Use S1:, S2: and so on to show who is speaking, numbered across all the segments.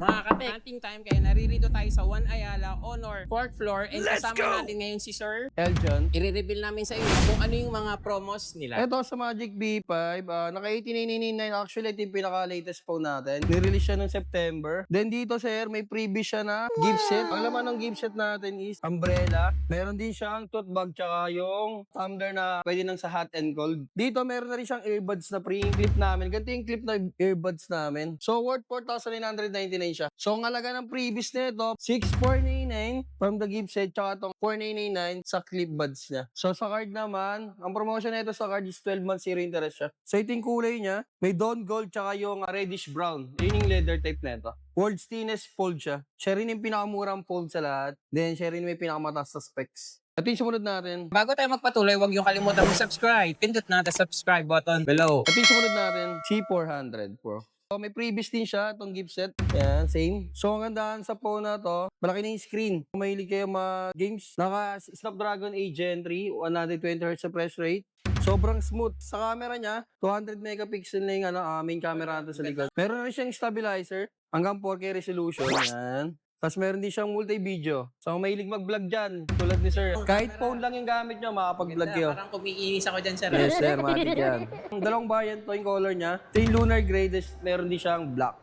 S1: Mga katek, hunting time kaya naririto tayo sa One Ayala Honor 4th floor and kasama natin ngayon si Sir
S2: Eljon.
S1: I-reveal namin sa inyo kung ano yung mga promos nila.
S2: Ito sa Magic B5, naka 18999 actually ito yung pinaka-latest phone natin. Nirelease siya noong September. Then dito sir, may freebie siya na gift set. Ang laman ng gift set natin is umbrella. Meron din siyang tote bag tsaka yung tumbler na pwede nang sa hot and cold. Dito meron na rin siyang earbuds na free clip namin. Ganito yung clip na earbuds namin. So worth 4,999 siya. So ang halaga ng previous nito, 6,499 from the gift set tsaka itong 4,999 sa clip buds niya. So sa card naman, ang promotion nito sa card is 12 months zero interest siya. So ito yung kulay niya, may dawn gold tsaka yung reddish brown. Yun yung leather type nito. World's thinnest fold siya. Siya rin yung pinakamurang fold sa lahat. Then siya rin may pinakamataas sa specs. Ito yung sumunod natin.
S1: Bago tayo magpatuloy, huwag yung kalimutan mag-subscribe. Pindot natin subscribe button below.
S2: Ito yung sumunod natin, C400 Pro. So, may previous din siya, itong gift set. Yan, same. So, ang gandaan sa phone na to, malaki na yung screen. Kung mahilig kayo games, naka Snapdragon 8 Gen 3, 120Hz refresh rate. Sobrang smooth. Sa camera niya, 200 megapixel na yung main camera natin sa likod. Meron na rin siyang stabilizer, hanggang 4K resolution. Yan. Tapos meron din siyang multi-video. So, kung mahilig mag-vlog dyan, tulad ni Sir, kahit phone lang yung gamit nyo, makapag-vlog kayo.
S1: Parang kumikinis ako dyan, Sir.
S2: Yes, sir. Matik yan. Ang dalawang variant to yung color niya. Ito yung lunar gray, meron din siyang black.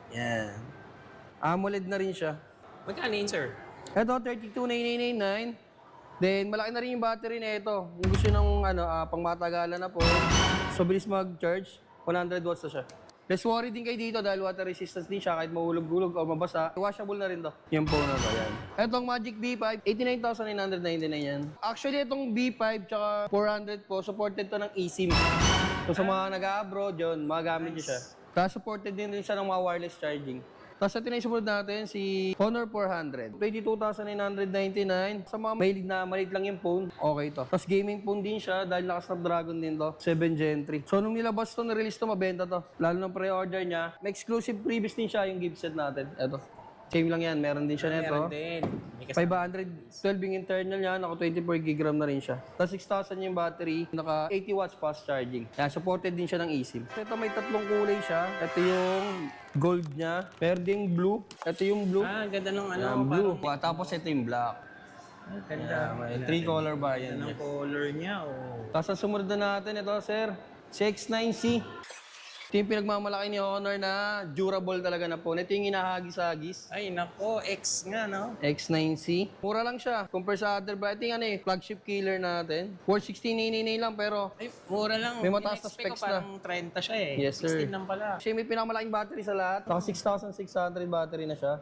S2: Yan. AMOLED na rin siya.
S1: Magkano yun, Sir?
S2: Ito, 32,999. Then, malaki na rin yung battery na ito. Kung gusto nyo ng pang matagalan na po, so bilis mag-charge, 100 watts na siya. Less worry din kayo dito dahil water resistance din siya kahit mahulog-hulog o mabasa. Washable na rin to. Yung phone na to, yan. Etong Magic B5, 89,999 yan. Actually, itong B5 tsaka 400 po, supported to ng eSIM. So sa mga nag-abroad yun, magamit nyo siya. Tapos supported din siya ng mga wireless charging. Tapos ito na yung sumunod natin, si Honor 400. 22,999. Sa mga mahilig na maliit lang yung phone, okay to. Tapos gaming phone din siya dahil naka-Snapdragon din to. 7 Gen 3. So nung nilabas to, na-release to, mabenta to. Lalo nung pre-order niya, may exclusive previous din siya yung gift set natin. Ito. Same lang yan, meron din siya
S1: Meron
S2: neto.
S1: din. May kasama.
S2: 512 yung internal niya, naka 24 GB RAM na rin siya. Tapos 6,000 yung battery, naka 80 watts fast charging. Kaya supported din siya ng eSIM. Ito may tatlong kulay siya. Ito yung gold niya. Meron ding blue. Ito yung blue.
S1: Ganda ng ano.
S2: Yan, blue. Tapos ito yung black.
S1: Ganda.
S2: May 3 color variant.
S1: Ang color niya, oh.
S2: Tapos ang sumunod na natin, ito sir, CX9C. Ito yung pinagmamalaki ni Honor na durable talaga na phone. Ito yung hinahagis-hagis.
S1: Ay, nako. X nga, no?
S2: X9C. Mura lang siya compare sa other brand. Ito yung flagship killer natin. 416,999 lang pero
S1: Ay, mura lang.
S2: May mataas na
S1: In-expect ko
S2: specs na.
S1: parang 30 siya eh.
S2: Yes, sir.
S1: 16 lang pala.
S2: siya may pinakamalaking battery sa lahat. Naka 6,600 battery na siya.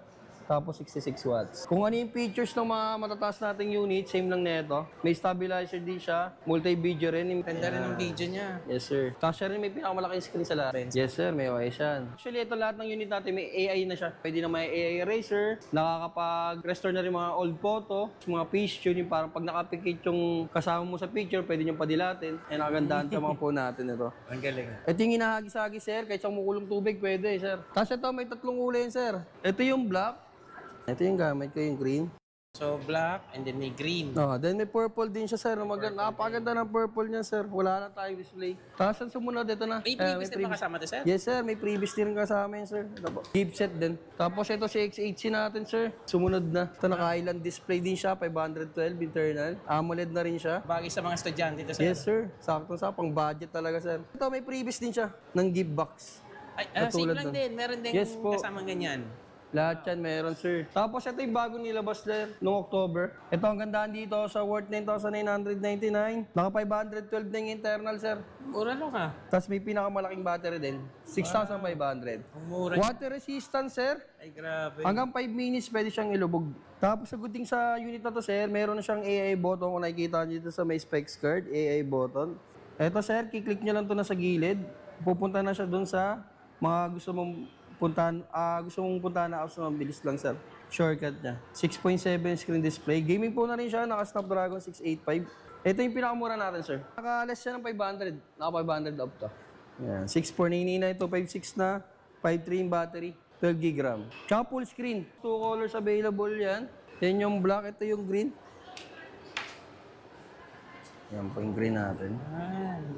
S2: Tapos 66 watts. Kung ano yung features ng mga matataas nating unit, same lang nito. May stabilizer din siya. Multi-video rin.
S1: Ganda rin ang video niya.
S2: Yes, sir. Tapos siya rin may pinakamalaking screen sa lahat. Yes, sir. May OIS yan. Actually, ito lahat ng unit natin may AI na siya. Pwede na may AI eraser. Nakakapag-restore na rin mga old photo. Mga face tune. Yung parang pag nakapikit yung kasama mo sa picture, pwede nyo padilatin. And nakagandaan sa mga phone natin ito.
S1: Ang galing.
S2: Ito yung hinahagis-hagis, sir. Kahit sa mukulong tubig, pwede, sir. Tapos ito, may tatlong kulay, sir. Ito yung black. Ito yung gamit ko, yung green.
S1: So, black and then may green.
S2: Then may purple din siya, sir. Napakaganda ng purple niya, sir. Wala na tayong display. Tapos ang sumunod, ito na.
S1: May previous din ba kasama to, sir?
S2: Yes, sir. May previous din kasama yun, sir. Ito po. Gift set din. Tapos ito si X8C natin, sir. Sumunod na. Ito naka-island display din siya. 512 internal. AMOLED na rin siya.
S1: Bagay sa mga estudyante to, sir.
S2: Yes, sir. Sakto sa pang budget talaga, sir. Ito may previous din siya ng gift box.
S1: Ay, same
S2: Katulad
S1: lang
S2: nun.
S1: din. Meron din
S2: Yes po.
S1: kasamang ganyan.
S2: Lahat yan meron, sir. Tapos ito yung bago nilabas, sir, noong October. Ito ang gandaan dito sa worth 9,999. Naka 512 na yung internal, sir.
S1: Mura lang ah.
S2: Tapos may pinakamalaking battery din. 6,500.
S1: Ang mura.
S2: Water resistant, sir.
S1: Ay, grabe.
S2: Hanggang 5 minutes pwede siyang ilubog. Tapos sa good thing sa unit na to, sir, meron na siyang AI button. Kung nakikita nyo dito sa may specs card, AI button. Ito, sir, kiklik nyo lang to na sa gilid. Pupunta na siya dun sa mga gusto mong puntahan na apps na mabilis lang, sir. Shortcut niya. 6.7 screen display. Gaming po na rin siya, naka Snapdragon 685. Ito yung pinakamura natin, sir. Naka-less siya ng 500. Naka 500 off to. Yan. 6,499 to 5.6 na. 5.3 yung battery. 12 GB RAM. Tsaka full screen. 2 colors available yan. Yan yung black. Ito yung green. Yan po yung green natin.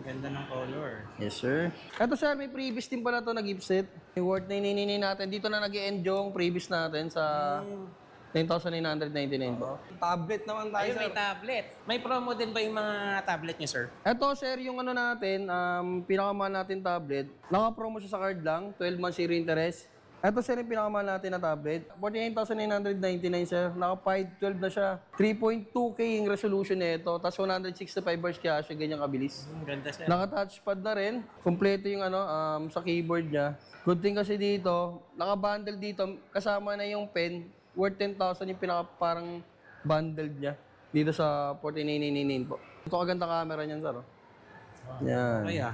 S1: Ganda ng color.
S2: Yes, sir. Ito, sir, may previous din pala to na gift set. Yung worth 999 natin. Dito na nag-e-end yung previous natin sa 9,999 po.
S3: Tablet naman tayo,
S1: Ayun,
S3: sir.
S1: may tablet. May promo din ba yung mga tablet niyo, sir?
S2: Ito, sir, yung ano natin, pinakamahal natin tablet. Naka-promo siya sa card lang, 12 months zero interest. Ito, sir, yung pinakamahal natin na tablet. 49,999, sir. Naka-512 na siya. 3.2K yung resolution nito. Tapos 165 Hz kaya siya ganyan kabilis.
S1: Ganda, sir.
S2: Naka-touchpad na rin. Kompleto yung ano, sa keyboard niya. Good thing kasi dito, naka-bundle dito, kasama na yung pen. Worth 10,000 yung parang bundled niya. Dito sa 4999 po. Ito kaganda camera niyan, sir. Oh. Yan.
S1: Ay, ah.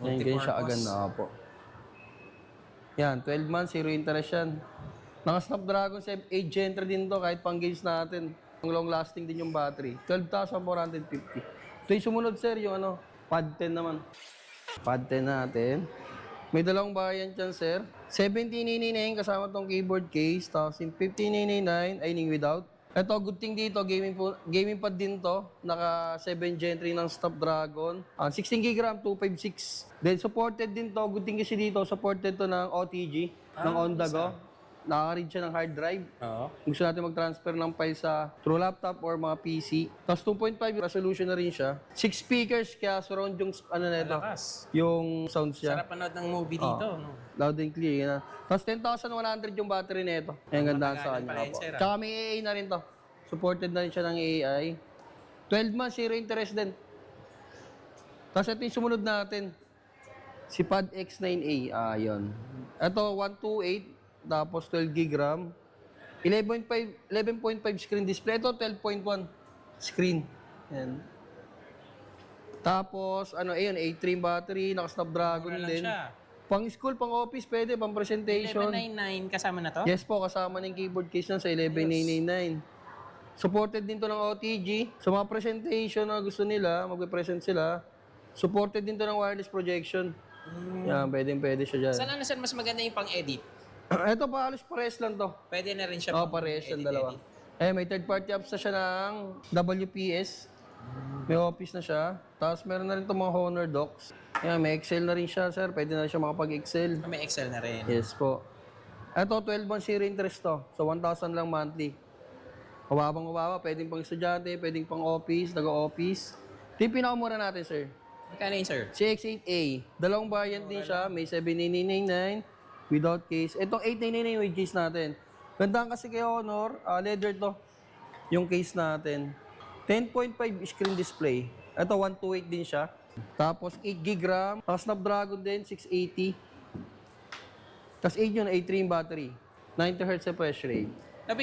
S2: Yan, ganyan siya aganda po. Yan, 12 months, zero interest yan. Naka-Snapdragon 8 Gen 3 din to, kahit pang games natin. Ang long lasting din yung battery. 12,450. Ito yung sumunod, sir, yung ano, Pad 10 naman. Pad 10 natin. May dalawang variant yan, sir. 1799 kasama tong keyboard case. Tapos yung 1599, ay without. Ito, good thing dito, gaming pad din to. Naka 7 Gen 3 ng Snapdragon. 16 GB RAM, 256. Then supported din to. Good thing kasi dito, supported to ng OTG, ng on the go. Naka-read siya ng hard drive.
S1: Oo.
S2: Gusto natin mag-transfer ng file sa through laptop or mga PC. Tapos 2.5 resolution na rin siya. 6 speakers, kaya surround yung ano na ito.
S1: Lakas.
S2: Yung sounds niya.
S1: Sarap panood ng movie dito, no?
S2: Loud and clear. Yan na. Tapos 10,100 yung battery nito. Ayan, ganda sa kanya.
S1: pala yun,
S2: Opo.
S1: sir, ah.
S2: Tsaka may AA na rin to. Supported na rin siya ng AI. 12 months, zero interest din. Tapos ito yung sumunod natin. Si Pad X9A. Yun. Ito, 128. Tapos 12 GB RAM. 11.5 screen display. Ito, 12.1 screen. Yan. Tapos, ano, ayun, A3 battery, naka-Snapdragon
S1: Mura lang
S2: din.
S1: siya.
S2: Pang school, pang office, pwede, pang presentation.
S1: 1199 kasama na to?
S2: Yes po, kasama ng keyboard case na sa 11999. Supported din to ng OTG. Sa mga presentation na gusto nila, magpe-present sila, supported din to ng wireless projection. Yan, pwede siya dyan.
S1: Saan ano, sir, mas maganda yung pang-edit?
S2: Ito pa, halos pares lang to.
S1: Pwede na rin siya
S2: Oo, pares yung dalawa. May third party apps na siya ng WPS. May office na siya. Tapos meron na rin itong mga Honor docs. Ayan, may Excel na rin siya, sir. Pwede na siya makapag-Excel.
S1: May Excel na rin.
S2: Yes po. Ito, 12 months zero interest to. So, 1,000 lang monthly. Mababang, pwedeng pang estudyante, pwedeng pang office, taga-office. Ito yung pinakamura natin, sir.
S1: Magkano yun, sir?
S2: CX8A. Dalawang variant din siya. May 79999 without case. Itong 899 with case natin. Gandaan kasi kay Honor, leather to. Yung case natin. 10.5 screen display. Ito, 128 din siya. Tapos 8 GB RAM. Tapos Snapdragon din, 680. Tapos 8 yun, A3 yung battery. 90 Hz refresh rate.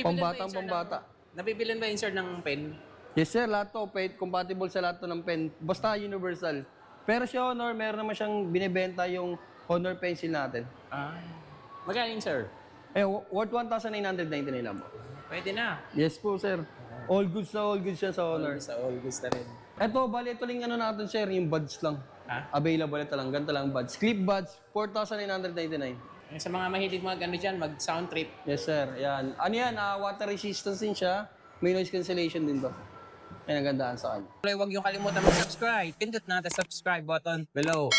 S2: Pambatang pambata.
S1: Nabibilan ba yun, sir, ng pen?
S2: Yes sir, lahat to, compatible sa lahat to ng pen. Basta universal. Pero si Honor, meron naman siyang binibenta yung Honor pencil natin.
S1: Magkano yun, sir?
S2: Worth 1,999 lang po.
S1: Pwede na.
S2: Yes po, sir. All goods siya sa Honor.
S1: Sa all gusto rin.
S2: Ito, bali, ito lang ano natin, sir, yung buds lang. Available ito lang, ganito lang buds. Clip buds, 4,999.
S1: Sa mga mahilig mga gano dyan, mag-sound trip.
S2: Yes, sir. Yan. Ano yan, water resistance din siya. May noise cancellation din to. Yan ang gandaan sa kanya.
S1: Huwag yung kalimutan mag-subscribe. Pindot natin subscribe button below.